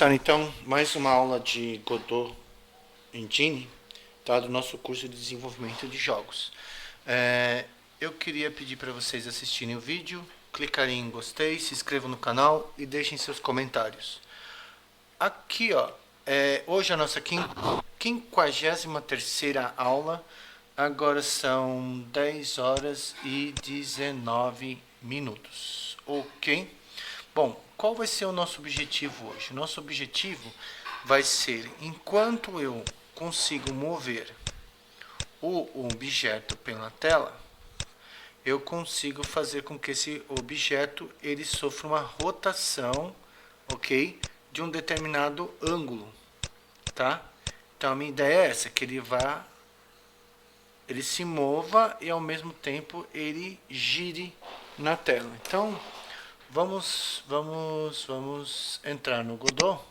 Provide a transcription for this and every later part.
começar então mais uma aula de Godot Engine, tá? Do nosso curso de desenvolvimento de jogos. Eu queria pedir para vocês assistirem o vídeo, clicarem em gostei, se inscrevam no canal e deixem seus comentários. Aqui, ó, hoje a nossa 53ª aula. Agora são 10 horas e 19 minutos, ok? Bom, qual vai ser o nosso objetivo hoje? Nosso objetivo vai ser, enquanto eu consigo mover o objeto pela tela, eu consigo fazer com que esse objeto ele sofra uma rotação, ok? De um determinado ângulo, tá? Então a minha ideia é essa, que ele se mova e ao mesmo tempo ele gire na tela. Então, vamos entrar no Godot,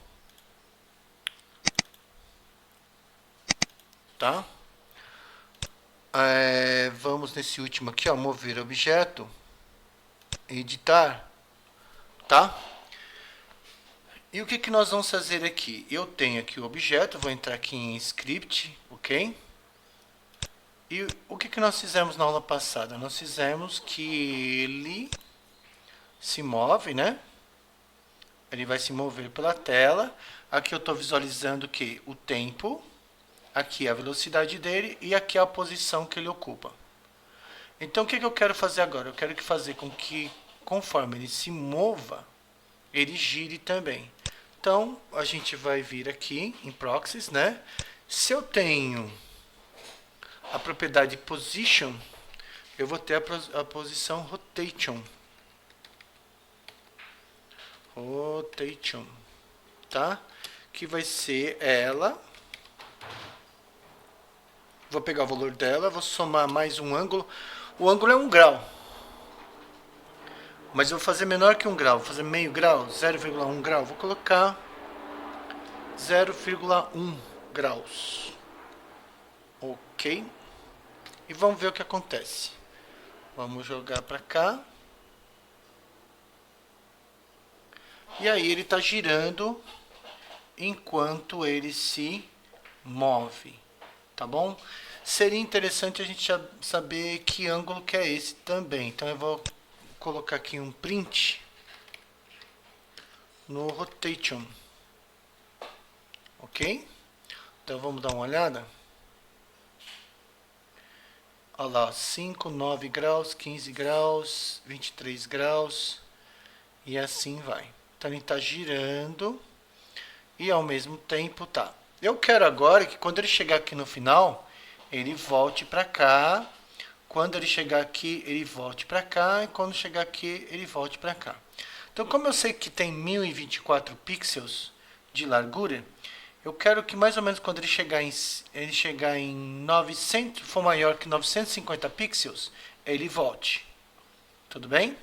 tá? Vamos nesse último aqui, ó, mover objeto, editar, tá? E o que nós vamos fazer aqui? Eu tenho aqui o objeto, vou entrar aqui em script, ok? E o que nós fizemos na aula passada? Nós fizemos que ele se move, né? Ele vai se mover pela tela. Aqui eu estou visualizando que o tempo, aqui a velocidade dele e aqui a posição que ele ocupa. Então o que eu quero fazer agora? Eu quero fazer com que, conforme ele se mova, ele gire também. Então a gente vai vir aqui em proxies, né? Se eu tenho a propriedade position, eu vou ter a posição rotation, tá? Que vai ser ela. Vou pegar o valor dela, vou somar mais um ângulo. O ângulo é 1 grau. Mas eu vou fazer menor que 1 grau, vou fazer meio grau, 0,1 grau. Vou colocar 0,1 graus. Ok? E vamos ver o que acontece. Vamos jogar para cá. E aí ele está girando enquanto ele se move, tá bom? Seria interessante a gente saber que ângulo que é esse também. Então eu vou colocar aqui um print no rotation, ok? Então vamos dar uma olhada. Olha lá, 5, 9 graus, 15 graus, 23 graus e assim vai. Então ele está girando e ao mesmo tempo tá. Eu quero agora que quando ele chegar aqui no final, ele volte para cá. Quando ele chegar aqui, ele volte para cá. E quando chegar aqui, ele volte para cá. Então, como eu sei que tem 1024 pixels de largura, eu quero que mais ou menos quando ele chegar em 900, for maior que 950 pixels, ele volte. Tudo bem?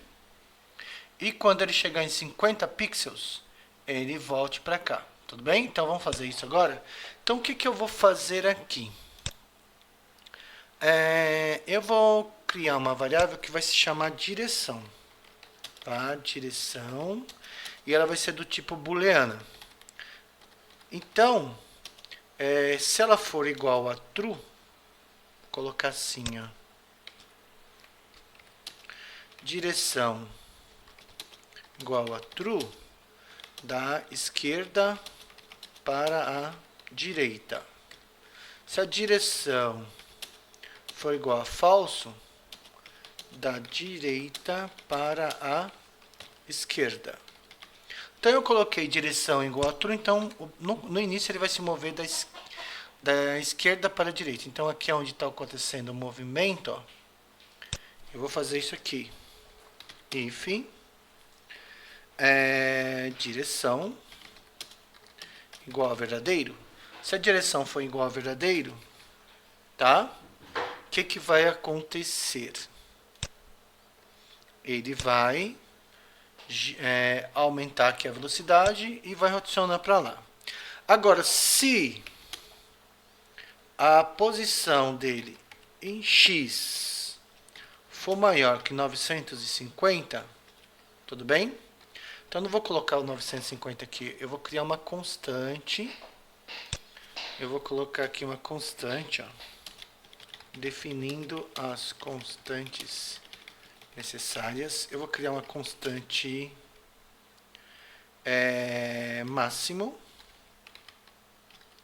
E quando ele chegar em 50 pixels, ele volte para cá. Tudo bem? Então vamos fazer isso agora. Então o que eu vou fazer aqui? Eu vou criar uma variável que vai se chamar direção. Tá? Direção. E ela vai ser do tipo booleana. Então, se ela for igual a true, vou colocar assim, ó. Direção igual a true, da esquerda para a direita. Se a direção for igual a falso, da direita para a esquerda. Então eu coloquei direção igual a true, então no início ele vai se mover da esquerda para a direita. Então aqui é onde está acontecendo o movimento, ó. Eu vou fazer isso aqui. If direção igual a verdadeiro. Se a direção for igual a verdadeiro, tá? O que vai acontecer? Ele vai aumentar aqui a velocidade e vai rotacionar para lá. Agora, se a posição dele em X for maior que 950, tudo bem? Então, eu não vou colocar o 950 aqui. Eu vou criar uma constante. Eu vou colocar aqui uma constante, ó, definindo as constantes necessárias. Eu vou criar uma constante máximo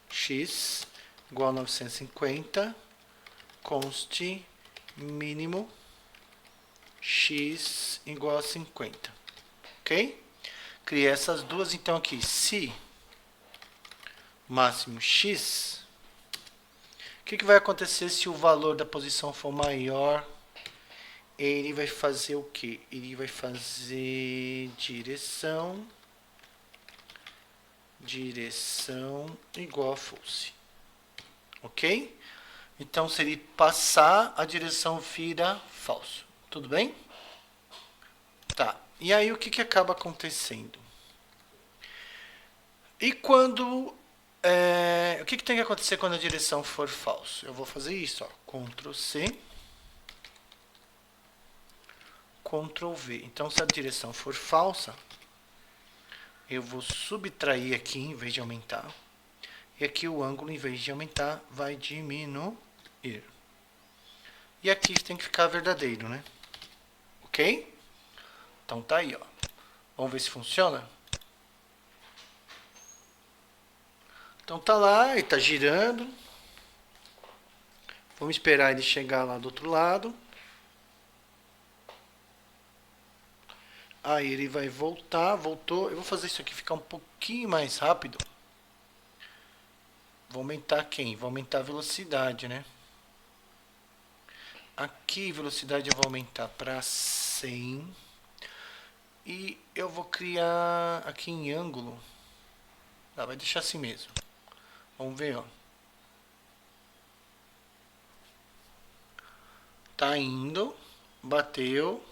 x igual a 950, const mínimo x igual a 50, ok? Criei essas duas, então aqui, se máximo x, o que vai acontecer se o valor da posição for maior? Ele vai fazer o que? Ele vai fazer direção igual a false, ok? Então, se ele passar, a direção vira falso, tudo bem? Tá, e aí o que acaba acontecendo? E quando... o que tem que acontecer quando a direção for falso? Eu vou fazer isso, ó, Ctrl C, Ctrl V. Então, se a direção for falsa, eu vou subtrair aqui em vez de aumentar. E aqui o ângulo, em vez de aumentar, vai diminuir. E aqui tem que ficar verdadeiro, né? Ok? Então tá aí, ó. Vamos ver se funciona? Então tá lá, ele tá girando. Vamos esperar ele chegar lá do outro lado. Aí ele vai voltar, voltou. Eu vou fazer isso aqui ficar um pouquinho mais rápido. Vou aumentar quem? Vou aumentar a velocidade, né? Aqui, velocidade eu vou aumentar para 100. E eu vou criar aqui em ângulo. Ah, vai deixar assim mesmo. Vamos ver, ó. Tá indo. Bateu.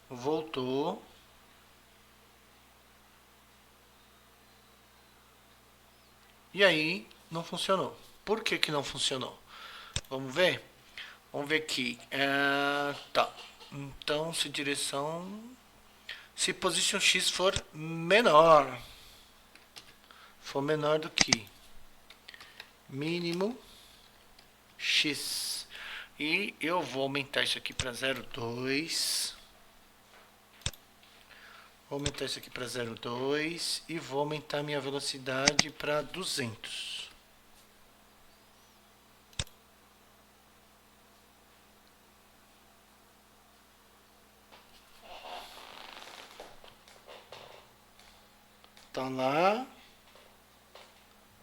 Voltou. E aí, não funcionou. Por que que não funcionou? Vamos ver? Vamos ver aqui. Tá. Então, se direção... Se position X for menor do que mínimo X. E eu vou aumentar isso aqui para 0,2. Vou aumentar isso aqui para 0,2 e vou aumentar minha velocidade para 200. Tá lá.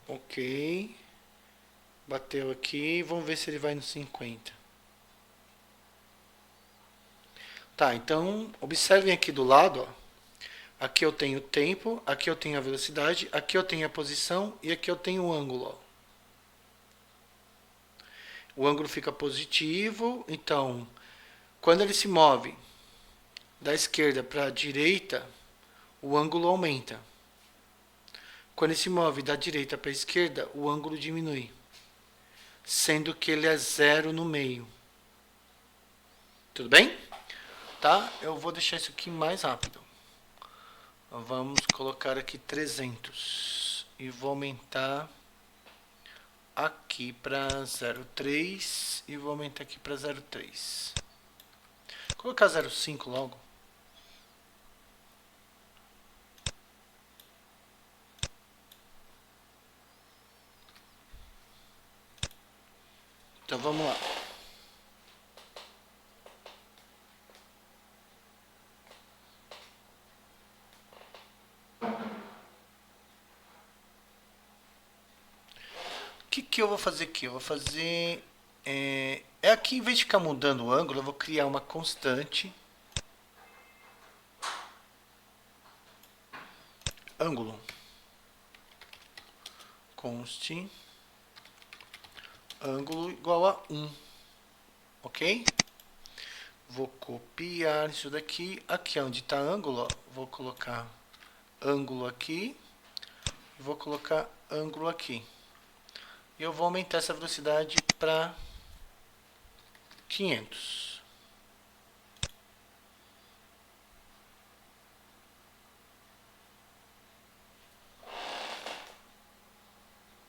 Ok. Bateu aqui. Vamos ver se ele vai no 50. Tá, então observem aqui do lado, ó. Aqui eu tenho o tempo, aqui eu tenho a velocidade, aqui eu tenho a posição e aqui eu tenho o ângulo, ó. O ângulo fica positivo, então quando ele se move da esquerda para a direita, o ângulo aumenta. Quando ele se move da direita para a esquerda, o ângulo diminui, sendo que ele é 0 no meio. Tudo bem? Tá? Eu vou deixar isso aqui mais rápido. Vamos colocar aqui 300 e vou aumentar aqui para 0,3 e vou aumentar aqui para 0,3. Vou colocar 0,5 logo. Então vamos lá. O que eu vou fazer aqui? Eu vou fazer... aqui, em vez de ficar mudando o ângulo, eu vou criar uma constante. Ângulo. Const. Ângulo igual a 1. Ok? Vou copiar isso daqui. Aqui onde está ângulo, ó, vou colocar ângulo aqui. E vou colocar ângulo aqui. E eu vou aumentar essa velocidade para 500.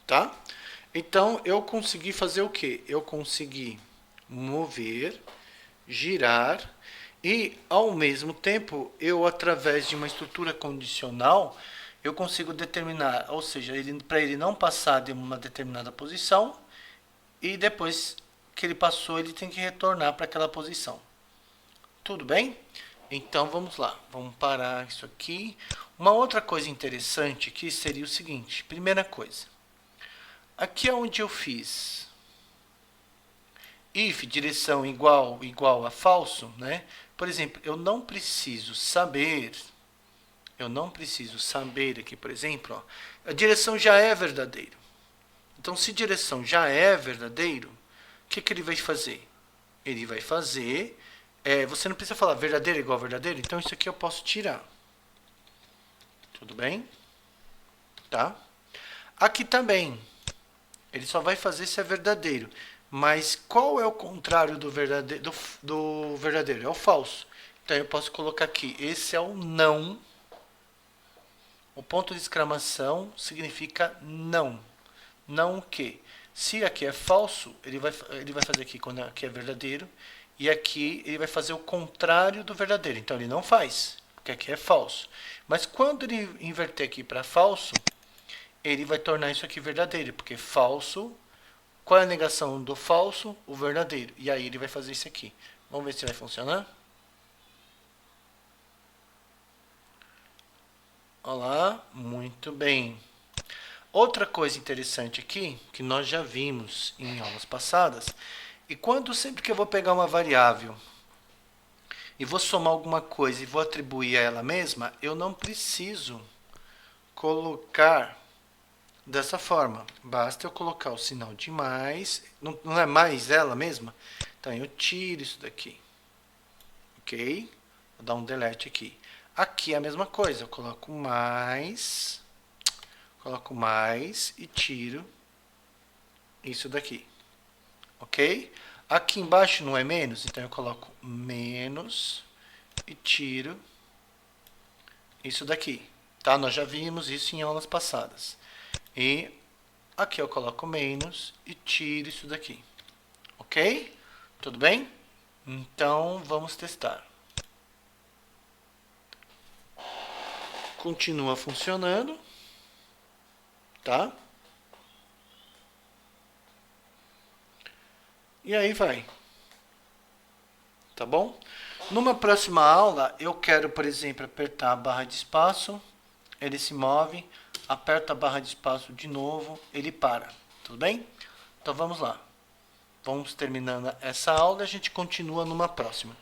tá? Então, eu consegui fazer o quê? Eu consegui mover, girar e, ao mesmo tempo, eu, através de uma estrutura condicional, eu consigo determinar, ou seja, para ele não passar de uma determinada posição e depois que ele passou, ele tem que retornar para aquela posição. Tudo bem? Então, vamos lá. Vamos parar isso aqui. Uma outra coisa interessante aqui seria o seguinte. Primeira coisa. Aqui é onde eu fiz if direção igual a falso, né? Por exemplo, eu não preciso saber aqui, por exemplo, ó, a direção já é verdadeiro. Então, se direção já é verdadeiro, o que ele vai fazer? Ele vai fazer, você não precisa falar verdadeiro igual verdadeiro, então isso aqui eu posso tirar. Tudo bem? Tá? Aqui também, ele só vai fazer se é verdadeiro. Mas qual é o contrário do verdadeiro? É o falso. Então eu posso colocar aqui, esse é o não. O ponto de exclamação significa não. Não o quê? Se aqui é falso, ele vai fazer aqui quando aqui é verdadeiro. E aqui ele vai fazer o contrário do verdadeiro. Então ele não faz, porque aqui é falso. Mas quando ele inverter aqui para falso, ele vai tornar isso aqui verdadeiro. Porque falso, qual é a negação do falso? O verdadeiro. E aí ele vai fazer isso aqui. Vamos ver se vai funcionar. Olá, muito bem. Outra coisa interessante aqui, que nós já vimos em aulas passadas, e sempre que eu vou pegar uma variável e vou somar alguma coisa e vou atribuir a ela mesma, eu não preciso colocar dessa forma. Basta eu colocar o sinal de mais, não é mais ela mesma? Então eu tiro isso daqui. Ok? Vou dar um delete aqui. Aqui é a mesma coisa, eu coloco mais e tiro isso daqui. Ok? Aqui embaixo não é menos, então eu coloco menos e tiro isso daqui. Tá? Nós já vimos isso em aulas passadas. E aqui eu coloco menos e tiro isso daqui. Ok? Tudo bem? Então vamos testar. Continua funcionando, tá? E aí vai. Tá bom? Numa próxima aula, eu quero, por exemplo, apertar a barra de espaço, ele se move, aperta a barra de espaço de novo, ele para. Tudo bem? Então vamos lá. Vamos terminando essa aula e a gente continua numa próxima.